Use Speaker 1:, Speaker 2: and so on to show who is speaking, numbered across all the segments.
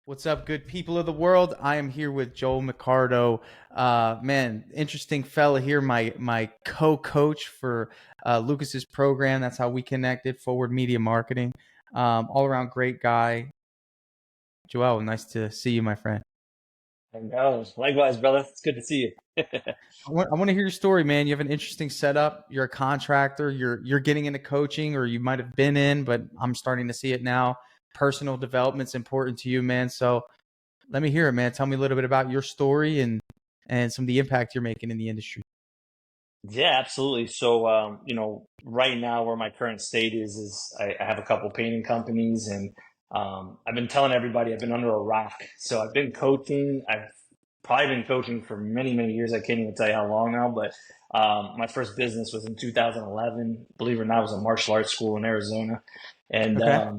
Speaker 1: What's up, good people of the world? I am here with Joel Mercado. Man, interesting fella here. My co-coach for Lucas's program. That's how we connected. Forward Media Marketing. All around great guy. Joel, nice to see you, my friend.
Speaker 2: I know. Likewise, brother. It's good to see you.
Speaker 1: I want to hear your story, man. You have an interesting setup. You're a contractor. You're getting into coaching, or you might have been in, but I'm starting to see it now. Personal development's important to you, man. So let me hear it, man. Tell me a little bit about your story and some of the impact you're making in the industry.
Speaker 2: Yeah, absolutely. So, right now where my current state is I have a couple painting companies and I've been telling everybody I've been under a rock. So I've been coaching. I've probably been coaching for many, many years. I can't even tell you how long now, but my first business was in 2011. Believe it or not, it was a martial arts school in Arizona and
Speaker 1: Okay.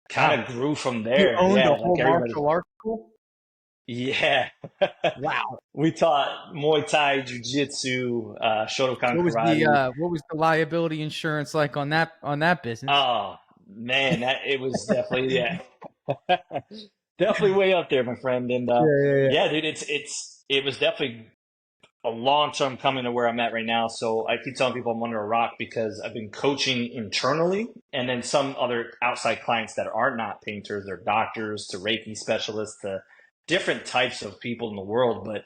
Speaker 2: kind
Speaker 1: Wow.
Speaker 2: of grew from
Speaker 1: You
Speaker 2: there.
Speaker 1: owned a
Speaker 2: Yeah, like
Speaker 1: whole
Speaker 2: everybody.
Speaker 1: martial arts school?
Speaker 2: Yeah.
Speaker 1: Wow.
Speaker 2: We taught Muay Thai, Jiu-Jitsu, Shotokan Karate.
Speaker 1: What was the liability insurance like on that business?
Speaker 2: Oh man, that it was definitely yeah, definitely way up there, my friend. And
Speaker 1: Yeah.
Speaker 2: yeah, dude, it was definitely a long term coming to where I'm at right now. So I keep telling people I'm under a rock because I've been coaching internally, and then some other outside clients that are not painters, they're doctors to Reiki specialists to different types of people in the world. But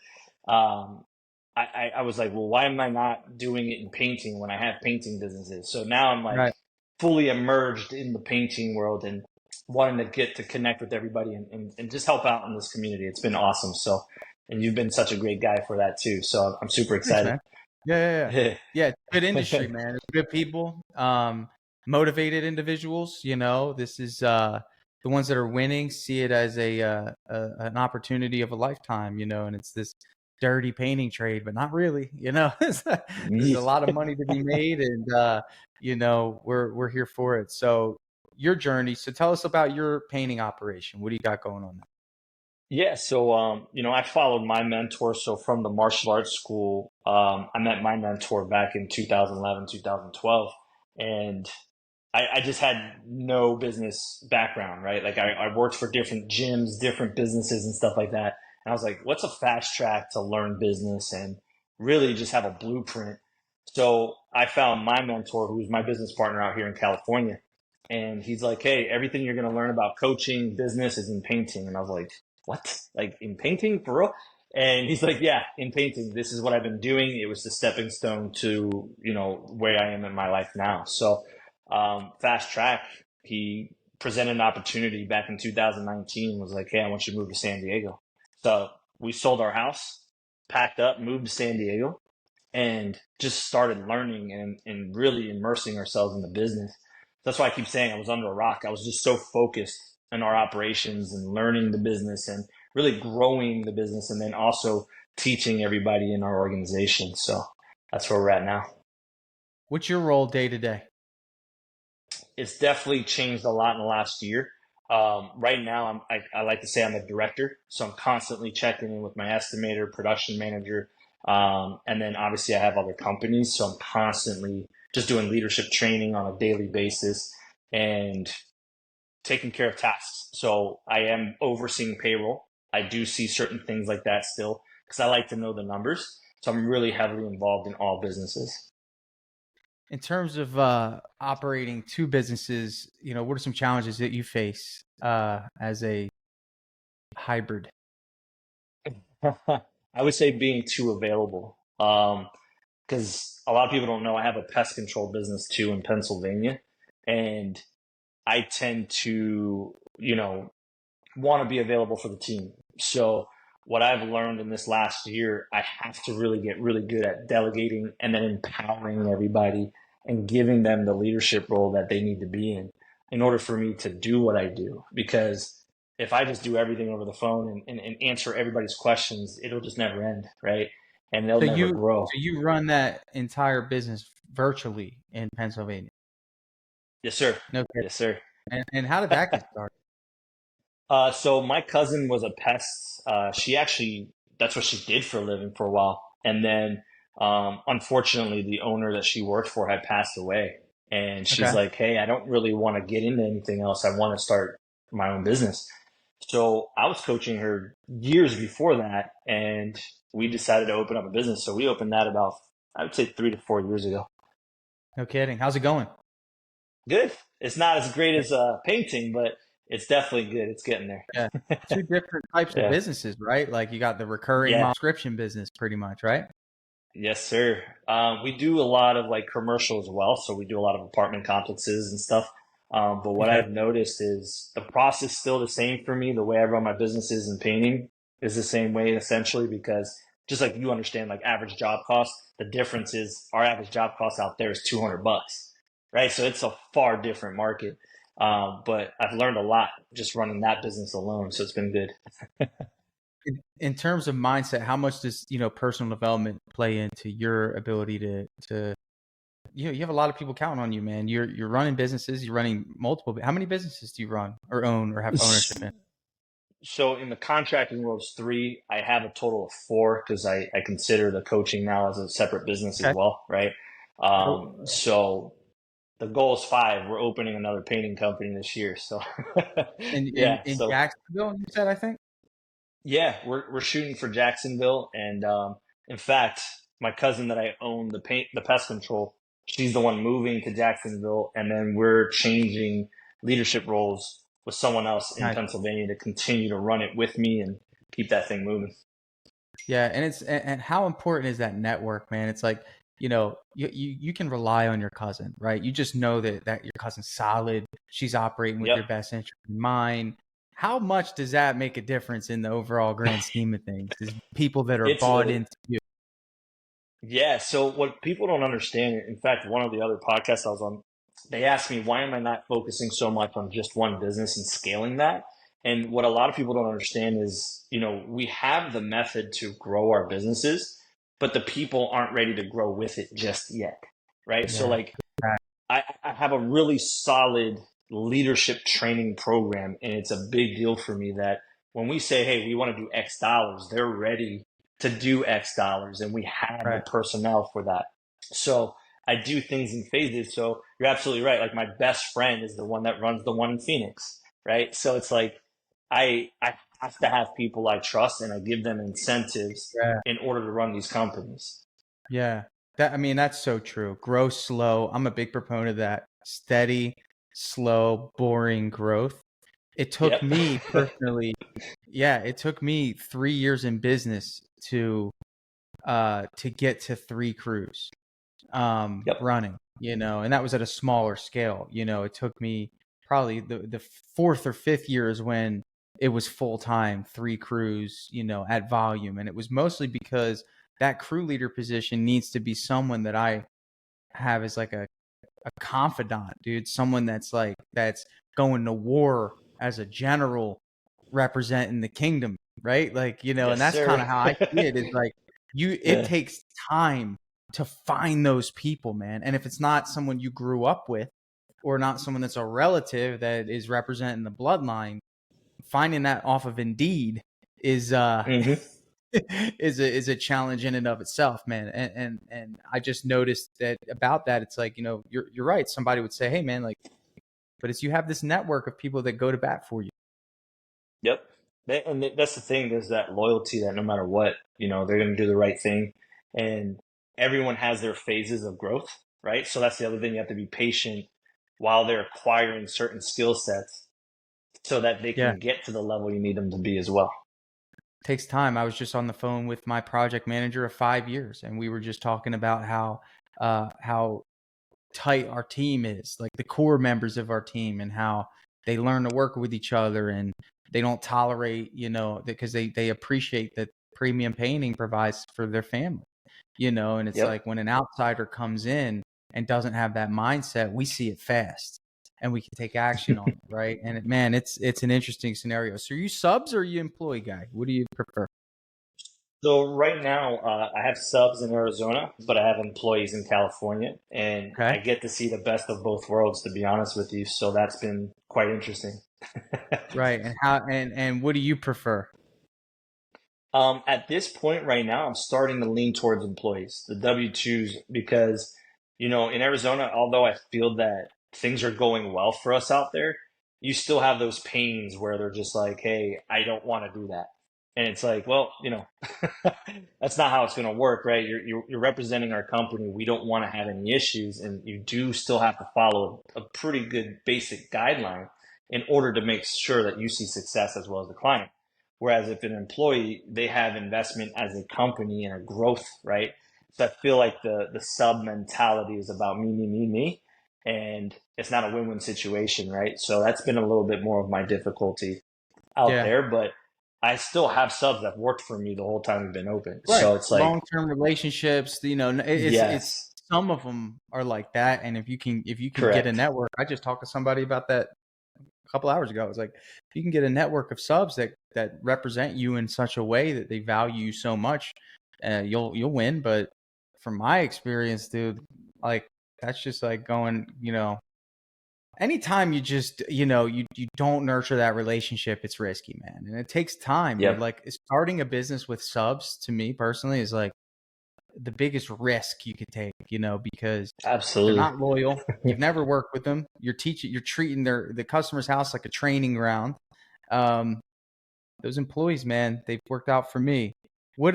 Speaker 2: I was like, well, why am I not doing it in painting when I have painting businesses? So now I'm like
Speaker 1: Right.
Speaker 2: fully immersed in the painting world and wanting to get to connect with everybody and just help out in this community. It's been awesome. So, and you've been such a great guy for that too. So I'm super
Speaker 1: Thanks,
Speaker 2: excited.
Speaker 1: man. Yeah. Yeah, it's good industry, man. It's good people, motivated individuals. This is the ones that are winning see it as an opportunity of a lifetime. And it's this dirty painting trade, but not really. There's a lot of money to be made, and we're here for it. So your journey. So tell us about your painting operation. What do you got going on?
Speaker 2: Yeah, so I followed my mentor. So from the martial arts school, I met my mentor back in 2011, 2012, and I just had no business background, right? Like I worked for different gyms, different businesses and stuff like that. And I was like, what's a fast track to learn business and really just have a blueprint? So I found my mentor, who's my business partner out here in California. And he's like, hey, everything you're going to learn about coaching business is in painting. And I was like, what? Like in painting for real? And he's like, yeah, in painting, this is what I've been doing. It was the stepping stone to, where I am in my life now. So, fast track, he presented an opportunity back in 2019, was like, hey, I want you to move to San Diego. So we sold our house, packed up, moved to San Diego, and just started learning and really immersing ourselves in the business. That's why I keep saying I was under a rock. I was just so focused on our operations and learning the business and really growing the business and then also teaching everybody in our organization. So that's where we're at now.
Speaker 1: What's your role day to day?
Speaker 2: It's definitely changed a lot in the last year. Right now, I like to say I'm a director, so I'm constantly checking in with my estimator, production manager, and then obviously I have other companies, so I'm constantly just doing leadership training on a daily basis and taking care of tasks. So I am overseeing payroll. I do see certain things like that still because I like to know the numbers. So I'm really heavily involved in all businesses.
Speaker 1: In terms of operating two businesses, what are some challenges that you face as a hybrid?
Speaker 2: I would say being too available. Because a lot of people don't know I have a pest control business too in Pennsylvania, and I tend to, want to be available for the team. So what I've learned in this last year, I have to really get really good at delegating and then empowering everybody and giving them the leadership role that they need to be in order for me to do what I do. Because if I just do everything over the phone and answer everybody's questions, it'll just never end, right? And they'll
Speaker 1: So
Speaker 2: never
Speaker 1: you
Speaker 2: grow.
Speaker 1: so you run that entire business virtually in Pennsylvania.
Speaker 2: Yes, sir.
Speaker 1: No kidding.
Speaker 2: Yes, sir.
Speaker 1: And how did that get started?
Speaker 2: So my cousin was a pest. She actually, that's what she did for a living for a while. And then, unfortunately, the owner that she worked for had passed away. And she's
Speaker 1: Okay.
Speaker 2: like, hey, I don't really want to get into anything else. I want to start my own business. So I was coaching her years before that, and we decided to open up a business. So we opened that about, I would say, 3 to 4 years ago.
Speaker 1: No kidding. How's it going?
Speaker 2: Good. It's not as great as painting, but it's definitely good. It's getting there.
Speaker 1: Yeah. Two different types of
Speaker 2: Yeah.
Speaker 1: businesses, right? Like you got the recurring
Speaker 2: Yeah.
Speaker 1: subscription business pretty much, right?
Speaker 2: Yes, sir. We do a lot of like commercial as well. So we do a lot of apartment complexes and stuff. But what
Speaker 1: Okay.
Speaker 2: I've noticed is the process is still the same for me. The way I run my businesses and painting is the same way essentially because just like you understand, like average job cost, the difference is our average job cost out there is $200, right? So it's a far different market. But I've learned a lot just running that business alone. So it's been good.
Speaker 1: In terms of mindset, how much does, personal development play into your ability to you have a lot of people counting on you, man. You're running businesses, you're running multiple. How many businesses do you run or own or have ownership in?
Speaker 2: So in the contracting world, it's three. I have a total of four because I consider the coaching now as a separate business as
Speaker 1: Okay.
Speaker 2: well, right?
Speaker 1: So,
Speaker 2: So the goal is five. We're opening another painting company this year. So
Speaker 1: in
Speaker 2: yeah,
Speaker 1: in
Speaker 2: so
Speaker 1: Jacksonville, you said, I think.
Speaker 2: yeah, we're shooting for Jacksonville, and in fact, my cousin that I own the pest control, she's the one moving to Jacksonville, and then we're changing leadership roles with someone else in
Speaker 1: Nice.
Speaker 2: Pennsylvania to continue to run it with me and keep that thing moving.
Speaker 1: Yeah, and how important is that network, man? It's like, you can rely on your cousin, right? You just know that your cousin's solid. She's operating with
Speaker 2: Yep.
Speaker 1: your best interest in mind. How much does that make a difference in the overall grand scheme of things? Is people that are
Speaker 2: It's
Speaker 1: bought into you.
Speaker 2: Yeah. So what people don't understand, in fact, one of the other podcasts I was on, they asked me, why am I not focusing so much on just one business and scaling that? And what a lot of people don't understand is, we have the method to grow our businesses, but the people aren't ready to grow with it just yet. Right. So
Speaker 1: Yeah.
Speaker 2: like I have a really solid leadership training program, and it's a big deal for me that when we say, hey, we want to do X dollars, they're ready to do X dollars, and we have the
Speaker 1: Right.
Speaker 2: personnel for that. So I do things in phases. So you're absolutely right. Like my best friend is the one that runs the one in Phoenix, right? So it's like I have to have people I trust, and I give them incentives
Speaker 1: Yeah.
Speaker 2: in order to run these companies.
Speaker 1: Yeah. That's so true. Grow slow. I'm a big proponent of that. Steady, slow, boring growth. It took
Speaker 2: Yep.
Speaker 1: me personally, yeah, it took me 3 years in business to get to three crews
Speaker 2: Yep.
Speaker 1: running, and that was at a smaller scale. It took me probably the fourth or fifth year is when it was full time, three crews, at volume. And it was mostly because that crew leader position needs to be someone that I have as like a confidant, dude, someone that's going to war as a general representing the kingdom, right? Like, and
Speaker 2: Yes,
Speaker 1: that's kind
Speaker 2: sir.
Speaker 1: of how I see it is like it
Speaker 2: Yeah.
Speaker 1: takes time to find those people, man. And if it's not someone you grew up with or not someone that's a relative that is representing the bloodline, finding that off of Indeed is
Speaker 2: Hmm.
Speaker 1: is a challenge in and of itself, man. And I just noticed that about that. It's like, you're right. Somebody would say, hey, man, like, but it's you have this network of people that go to bat for you.
Speaker 2: Yep. That's the thing. There's that loyalty that no matter what, they're going to do the right thing. And everyone has their phases of growth, right? So that's the other thing. You have to be patient while they're acquiring certain skill sets so that they
Speaker 1: Yeah,
Speaker 2: can get to the level you need them to be as well.
Speaker 1: takes time. I was just on the phone with my project manager of 5 years, and we were just talking about how tight our team is, like the core members of our team, and how they learn to work with each other, and they don't tolerate, because they appreciate that premium painting provides for their family, and it's
Speaker 2: Yep.
Speaker 1: like when an outsider comes in and doesn't have that mindset, we see it fast and we can take action on it, right? And man, it's an interesting scenario. So are you subs or are you employee guy? What do you prefer?
Speaker 2: So right now, I have subs in Arizona, but I have employees in California, and
Speaker 1: Okay.
Speaker 2: I get to see the best of both worlds, to be honest with you. So that's been quite interesting.
Speaker 1: Right. And what do you prefer?
Speaker 2: At this point right now, I'm starting to lean towards employees, the W-2s, because, in Arizona, although I feel that things are going well for us out there, you still have those pains where they're just like, hey, I don't want to do that. And it's like, well, that's not how it's going to work, right? You're representing our company. We don't want to have any issues, and you do still have to follow a pretty good basic guideline in order to make sure that you see success as well as the client. Whereas if an employee, they have investment as a company and a growth, right? So I feel like the sub mentality is about me, and it's not a win-win situation, right? So that's been a little bit more of my difficulty out
Speaker 1: Yeah.
Speaker 2: there, but I still have subs that worked for me the whole time we've been open.
Speaker 1: Right.
Speaker 2: So it's like,
Speaker 1: Long-term relationships, it's
Speaker 2: yes,
Speaker 1: some of them are like that. And if you can get a
Speaker 2: correct.
Speaker 1: network, I just talked to somebody about that a couple hours ago. I was like, if you can get a network of subs that represent you in such a way that they value you so much, you'll win. But from my experience, dude, like that's just like going, anytime you just, you don't nurture that relationship, it's risky, man. And it takes time, dude.
Speaker 2: Yep,
Speaker 1: Like starting a business with subs to me personally is like the biggest risk you could take, because they're
Speaker 2: absolutely.
Speaker 1: not loyal. You've never worked with them. You're treating the customer's house like a training ground. Um, those employees, man, they've worked out for me.
Speaker 2: Yep.
Speaker 1: What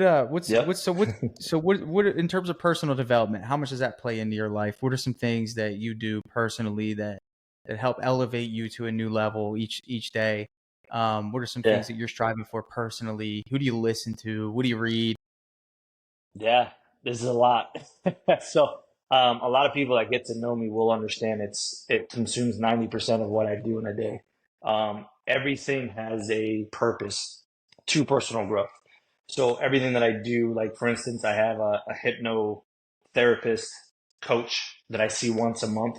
Speaker 1: in terms of personal development, how much does that play into your life? What are some things that you do personally that help elevate you to a new level each day? What are some
Speaker 2: Yeah.
Speaker 1: things that you're striving for personally? Who do you listen to? What do you read?
Speaker 2: Yeah. This is a lot. So, a lot of people that get to know me will understand it consumes 90% of what I do in a day. Everything has a purpose to personal growth. So everything that I do, like for instance, I have a hypnotherapist coach that I see once a month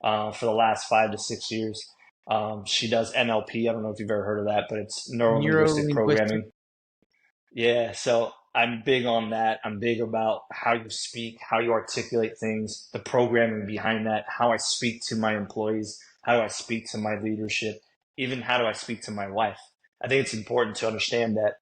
Speaker 2: for the last 5 to 6 years. She does NLP. I don't know if you've ever heard of that, but it's neuro
Speaker 1: Neuro
Speaker 2: linguistic
Speaker 1: linguistic.
Speaker 2: programming. Yeah, so I'm big on that. I'm big about how you speak, how you articulate things, the programming behind that, how I speak to my employees, how do I speak to my leadership, even how do I speak to my wife. I think it's important to understand that,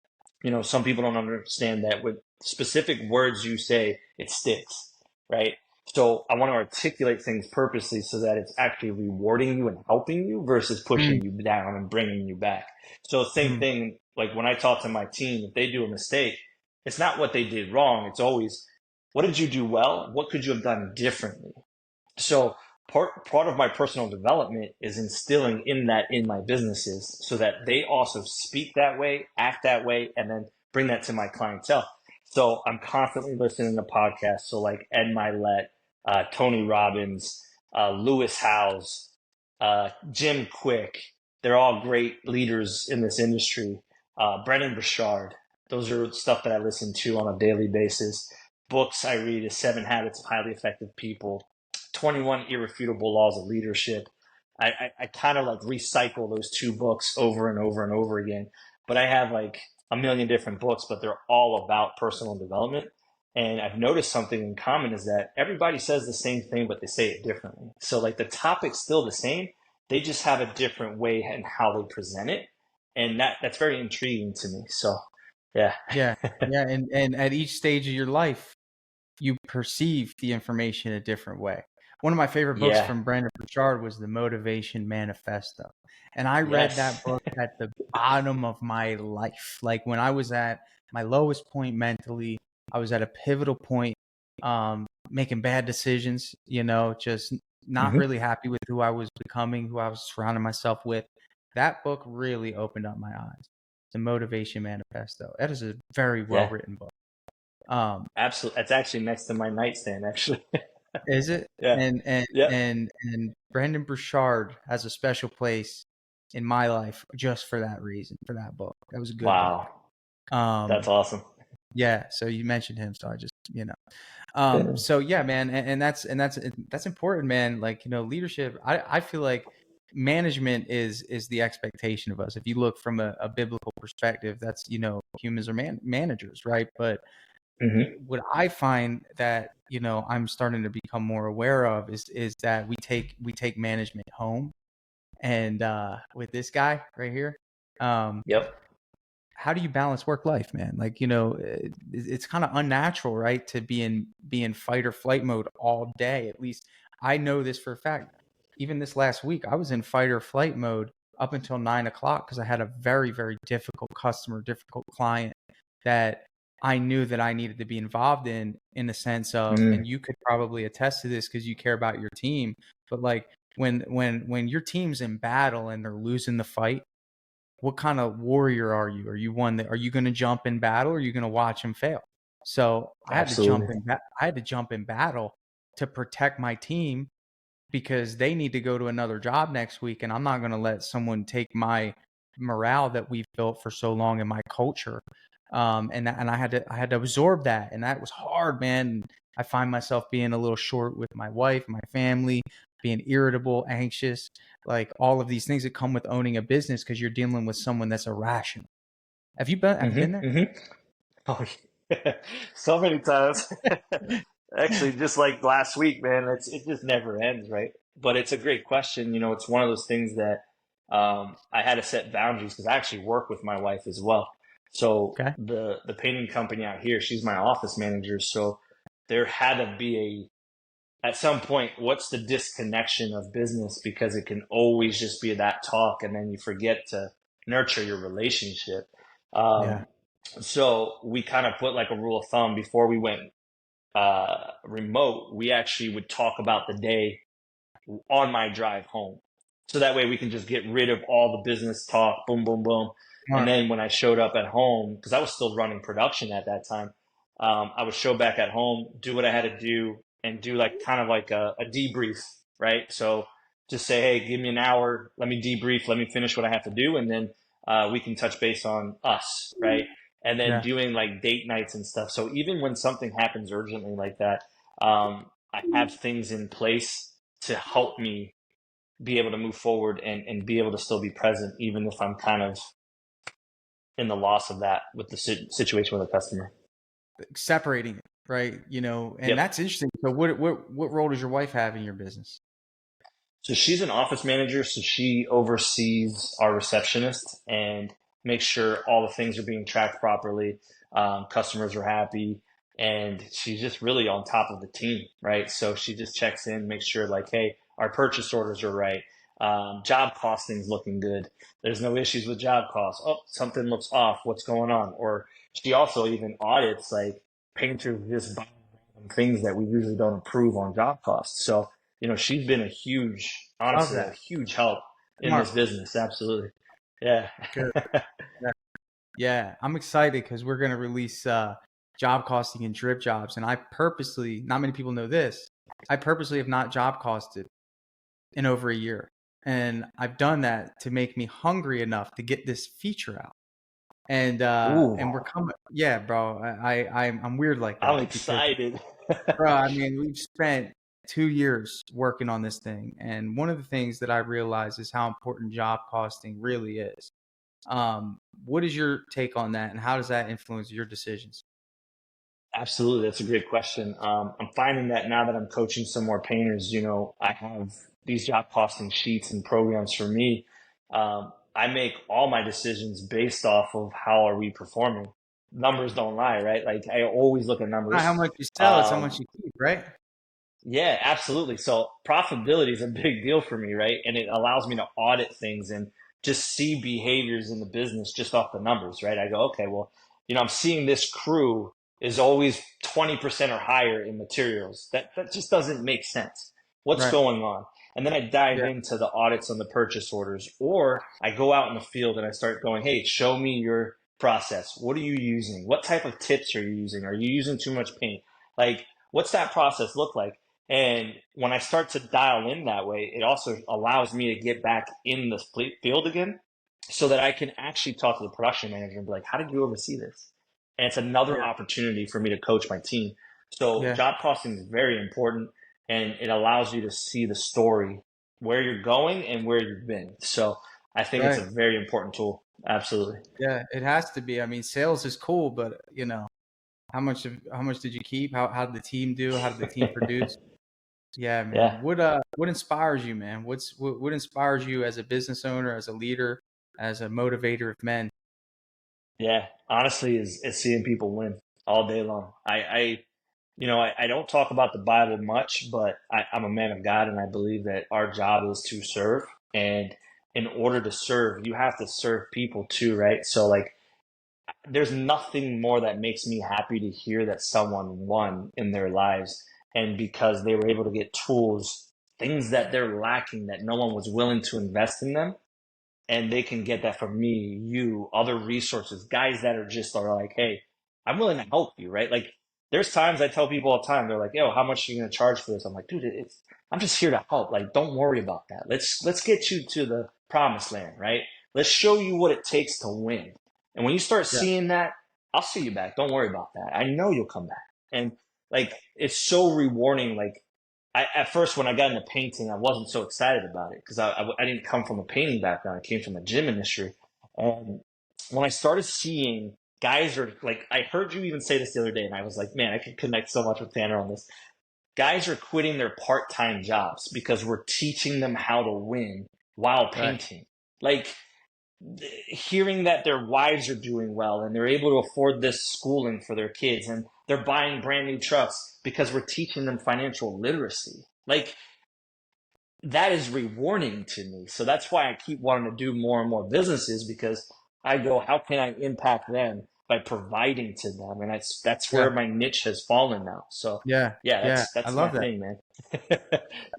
Speaker 2: some people don't understand that with specific words you say, it sticks, right? So I want to articulate things purposely so that it's actually rewarding you and helping you versus
Speaker 1: Mm,
Speaker 2: pushing you down and bringing you back. So same
Speaker 1: mm,
Speaker 2: thing, like when I talk to my team, if they do a mistake, it's not what they did wrong. It's always, what did you do well? What could you have done differently? So part of my personal development is instilling in that in my businesses so that they also speak that way, act that way, and then bring that to my clientele. So I'm constantly listening to podcasts. So like Ed Milet, Tony Robbins, Lewis Howes, Jim Quick. They're all great leaders in this industry. Brennan Burchard. Those are stuff that I listen to on a daily basis. Books I read is Seven Habits of Highly Effective People, 21 Irrefutable Laws of Leadership. I kind of like recycle those two books over and over and over again. But I have like a million different books, but they're all about personal development. And I've noticed something in common is that everybody says the same thing, but they say it differently. So like the topic's still the same, they just have a different way in how they present it. And that's very intriguing to me. So yeah.
Speaker 1: yeah, yeah, and at each stage of your life, you perceive the information a different way. One of my favorite books
Speaker 2: Yeah.
Speaker 1: from Brandon Burchard was The Motivation Manifesto. And I read
Speaker 2: Yes.
Speaker 1: that book at the bottom of my life. Like when I was at my lowest point mentally, I was at a pivotal point, making bad decisions, just not
Speaker 2: Hmm.
Speaker 1: really happy with who I was becoming, who I was surrounding myself with. That book really opened up my eyes. The Motivation Manifesto. That is a very well
Speaker 2: Yeah.
Speaker 1: written book. Um,
Speaker 2: Absolutely. That's actually next to my nightstand, actually.
Speaker 1: Is it?
Speaker 2: Yeah. Yep.
Speaker 1: And Brandon Burchard has a special place in my life just for that reason, for that book. That was a good book.
Speaker 2: Wow. That's
Speaker 1: Um,
Speaker 2: awesome.
Speaker 1: yeah, so you mentioned him, so I just,
Speaker 2: Yeah.
Speaker 1: so yeah, man, and that's important, man. Like, leadership, I feel like management is the expectation of us. If you look from a biblical perspective, that's, humans are managers, right? But
Speaker 2: Hmm.
Speaker 1: what I find that I'm starting to become more aware of is that we take management home, and with this guy right here, um,
Speaker 2: Yep.
Speaker 1: how do you balance work life, man? Like it's kind of unnatural, right, to be in fight or flight mode all day. At least I know this for a fact. Even this last week, I was in fight or flight mode up until 9 o'clock because I had a very, very difficult customer, difficult client that I knew that I needed to be involved in the sense of,
Speaker 2: Mm,
Speaker 1: and you could probably attest to this because you care about your team, but like when your team's in battle and they're losing the fight, what kind of warrior are you? Are you one that are you going to jump in battle or are you going to watch them fail? So
Speaker 2: absolutely.
Speaker 1: I had to jump in battle to protect my team because they need to go to another job next week, and I'm not going to let someone take my morale that we've built for so long in my culture. And I had to absorb that, and that was hard, man. I find myself being a little short with my wife, my family, being irritable, anxious, like all of these things that come with owning a business because you're dealing with someone that's irrational. Have you been there?
Speaker 2: Hmm. Oh, yeah. So many times. Actually, just like last week, man, it just never ends, right? But it's a great question. You know, it's one of those things that I had to set boundaries because I actually work with my wife as well. So
Speaker 1: Okay.
Speaker 2: the painting company out here, she's my office manager. So there had to be at some point, what's the disconnection of business? Because it can always just be that talk, and then you forget to nurture your relationship.
Speaker 1: Yeah.
Speaker 2: Um, so we kind of put like a rule of thumb before we went remote. We actually would talk about the day on my drive home. So that way we can just get rid of all the business talk, boom, boom, boom. And
Speaker 1: Smart.
Speaker 2: then when I showed up at home, because I was still running production at that time, I would show back at home, do what I had to do, and do like kind of like a debrief, right? So just say, hey, give me an hour, let me debrief, let me finish what I have to do, and then we can touch base on us, right? And then
Speaker 1: Yeah.
Speaker 2: doing like date nights and stuff. So even when something happens urgently like that, I have things in place to help me be able to move forward and be able to still be present, even if I'm kind of in the loss of that with the situation with a customer.
Speaker 1: Separating it, right? And
Speaker 2: Yep.
Speaker 1: that's interesting. So what role does your wife have in your business?
Speaker 2: So she's an office manager, so she oversees our receptionist and makes sure all the things are being tracked properly. Customers are happy, and she's just really on top of the team, right? So she just checks in, makes sure like, hey, our purchase orders are right. Job costing's looking good. There's no issues with job costs. Oh, something looks off. What's going on? Or she also even audits like painters just buying things that we usually don't approve on job costs. So she's been a huge,
Speaker 1: Love
Speaker 2: honestly, a
Speaker 1: that.
Speaker 2: huge help in this
Speaker 1: Smart.
Speaker 2: business. Absolutely. Yeah.
Speaker 1: Good. Yeah. Yeah. I'm excited because we're going to release job costing and drip jobs. And I purposely, not many people know this, I purposely have not job costed in over a year. And I've done that to make me hungry enough to get this feature out. And
Speaker 2: Ooh,
Speaker 1: we're coming. Yeah, bro. I'm weird like
Speaker 2: I'm
Speaker 1: that because,
Speaker 2: excited.
Speaker 1: bro, I mean, we've spent 2 years working on this thing. And one of the things that I realize is how important job costing really is. What is your take on that, and how does that influence your decisions?
Speaker 2: Absolutely. That's a great question. I'm finding that now that I'm coaching some more painters, I have these job costing sheets and programs for me. I make all my decisions based off of how are we performing. Numbers don't lie, right? Like I always look at
Speaker 1: Not how
Speaker 2: numbers.
Speaker 1: much you sell; it's how much
Speaker 2: Um,
Speaker 1: you keep, right?
Speaker 2: Yeah, absolutely. So profitability is a big deal for me, right? And it allows me to audit things and just see behaviors in the business just off the numbers, right? I go, okay, well, I'm seeing this crew is always 20% or higher in materials. That just doesn't make sense. What's
Speaker 1: Right.
Speaker 2: going on? And then I dive
Speaker 1: Yeah.
Speaker 2: into the audits on the purchase orders, or I go out in the field and I start going, hey, show me your process. What are you using? What type of tips are you using? Are you using too much paint? Like, what's that process look like? And when I start to dial in that way, it also allows me to get back in the field again so that I can actually talk to the production manager and be like, how did you oversee this? And it's another
Speaker 1: Yeah.
Speaker 2: opportunity for me to coach my team. So
Speaker 1: Yeah.
Speaker 2: job costing is very important and it allows you to see the story, where you're going and where you've been. So I think it's a
Speaker 1: Right.
Speaker 2: very important tool. Absolutely.
Speaker 1: Yeah. It has to be. I mean, sales is cool, but how much did you keep? How did the team do? How did the team produce? Yeah, man.
Speaker 2: Yeah.
Speaker 1: What inspires you, man? What inspires you as a business owner, as a leader, as a motivator of men?
Speaker 2: Yeah. Honestly, is seeing people win all day long. I don't talk about the Bible much, but I'm a man of God, and I believe that our job is to serve. And in order to serve, you have to serve people too, right? So like, there's nothing more that makes me happy to hear that someone won in their lives, and because they were able to get tools, things that they're lacking that no one was willing to invest in them, and they can get that from me, you, other resources, guys that are like, hey, I'm willing to help you, right? Like, there's times I tell people all the time, they're like, yo, how much are you gonna charge for this? I'm like, dude, I'm just here to help. Like, don't worry about that. Let's get you to the promised land, right? Let's show you what it takes to win. And when you start
Speaker 1: Yeah.
Speaker 2: seeing that, I'll see you back. Don't worry about that. I know you'll come back. And like, it's so rewarding. Like, at first, when I got into painting, I wasn't so excited about it because I didn't come from a painting background. I came from a gym industry. And when I started seeing guys are like, I heard you even say this the other day, and I was like, man, I can connect so much with Tanner on this. Guys are quitting their part-time jobs because we're teaching them how to win while painting. Right. Like, hearing that their wives are doing well and they're able to afford this schooling for their kids and they're buying brand new trucks because we're teaching them financial literacy. Like, that is rewarding to me. So that's why I keep wanting to do more and more businesses, because I go, how can I impact them by providing to them? And that's where my niche has fallen now. So
Speaker 1: yeah,
Speaker 2: that's
Speaker 1: I love
Speaker 2: my
Speaker 1: that
Speaker 2: thing, man.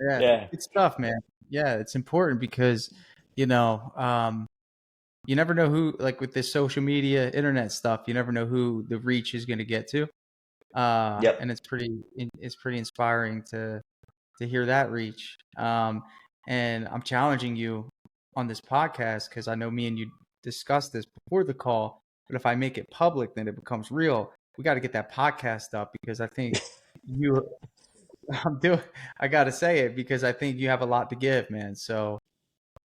Speaker 1: yeah, it's tough, man. Yeah, it's important because you know, you never know who, like with this social media, internet stuff, you never know who the reach is going to get to.
Speaker 2: Yep.
Speaker 1: And it's pretty inspiring to hear that reach. And I'm challenging you on this podcast because I know me and you discussed this before the call, but if I make it public, then it becomes real. We got to get that podcast up because I think you, I got to say it because I think you have a lot to give, man. So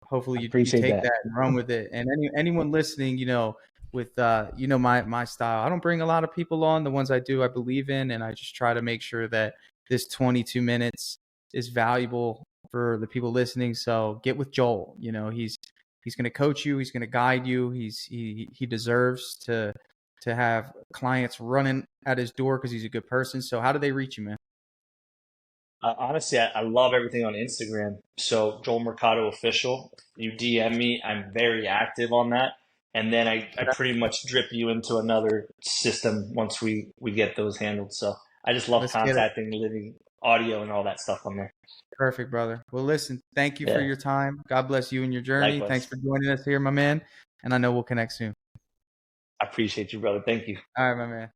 Speaker 1: hopefully
Speaker 2: I
Speaker 1: you
Speaker 2: appreciate
Speaker 1: take
Speaker 2: that.
Speaker 1: that and run with it. And anyone listening, you know, with you know, my style, I don't bring a lot of people on. The ones I do, I believe in, and I just try to make sure that this 22 minutes is valuable for the people listening. So get with Joel. You know, he's going to coach you, he's going to guide you. He deserves to have clients running at his door because he's a good person. So how do they reach you, man?
Speaker 2: Honestly, I love everything on Instagram. So Joel Mercado official, you DM me, I'm very active on that. And then I pretty much drip you into another system once we get those handled. So I just love
Speaker 1: Let's get it.
Speaker 2: contacting, living audio and all that stuff on there.
Speaker 1: Perfect, brother. Well, listen, thank you for
Speaker 2: Yeah,
Speaker 1: your time. God bless you and your journey. Thanks
Speaker 2: likewise.
Speaker 1: for joining us here, my man. And I know we'll connect soon.
Speaker 2: I appreciate you, brother. Thank you.
Speaker 1: All right, my man.